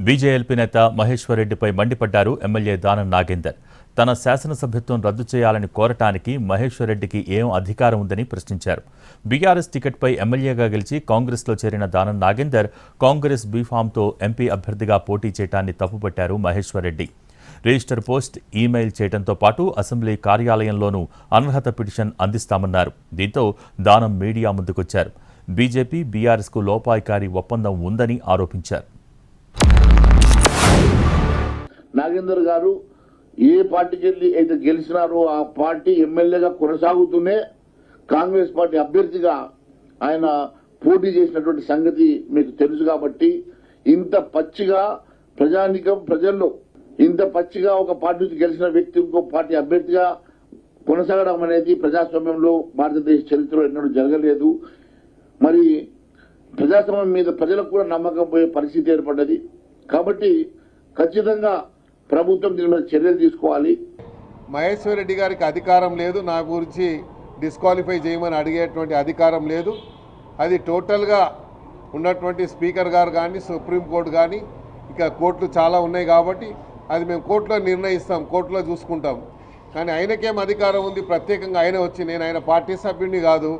BJLP నేత మహేశ్వర్ రెడ్డిపై మండిపడ్డారు ఎమ్మెల్యే దానం నాగేందర్. తన శాసనసభ్యత్వం రద్దు చేయాలని కోరటానికి మహేశ్వర్ రెడ్డికి ఏం అధికారం ఉందని ప్రశ్నించారు. బీఆర్ఎస్ టికెట్పై ఎమ్మెల్యేగా గెలిచి కాంగ్రెస్లో చేరిన దానం నాగేందర్ కాంగ్రెస్ బీఫామ్తో ఎంపీ అభ్యర్థిగా పోటీ చేయడాన్ని తప్పుపట్టారు Maheshwar Reddy. Register post, email చేయడంతో పాటు అసెంబ్లీ కార్యాలయంలోనూ అనర్హత పిటిషన్ అందిస్తామన్నారు. దీంతో దానం మీడియా ముందుకొచ్చారు. బీజేపీ, బీఆర్ఎస్కు లోపాయికారి ఒప్పందం ఉందని ఆరోపించారు. నాగేందర్ గారు ఏ పార్టీకి వెళ్ళి అయితే గెలిచినారో ఆ పార్టీ ఎమ్మెల్యేగా కొనసాగుతూనే కాంగ్రెస్ పార్టీ అభ్యర్థిగా ఆయన పోటీ చేసినటువంటి సంగతి మీకు తెలుసు. కాబట్టి ఇంత పచ్చిగా ప్రజల్లో ఇంత పచ్చిగా ఒక పార్టీ నుంచి గెలిచిన వ్యక్తి ఇంకో పార్టీ అభ్యర్థిగా కొనసాగడం అనేది ప్రజాస్వామ్యంలో భారతదేశ చరిత్రలో ఎన్నడూ జరగలేదు. మరి ప్రజాస్వామ్యం మీద ప్రజలకు కూడా నమ్మకం పోయే పరిస్థితి ఏర్పడ్డది. కాబట్టి ఖచ్చితంగా ప్రభుత్వం దీని మీద చర్యలు తీసుకోవాలి. మహేశ్వర్ రెడ్డి గారికి అధికారం లేదు, నా గురించి డిస్క్వాలిఫై చేయమని అడిగేటువంటి అధికారం లేదు. అది టోటల్గా ఉన్నటువంటి స్పీకర్ గారు కానీ, సుప్రీంకోర్టు కానీ, ఇక కోర్టులు చాలా ఉన్నాయి కాబట్టి అది మేము కోర్టులో నిర్ణయిస్తాం, కోర్టులో చూసుకుంటాం. కానీ ఆయనకేం అధికారం ఉంది? ప్రత్యేకంగా ఆయన వచ్చి, నేను ఆయన పార్టీ సభ్యుడిని కాదు.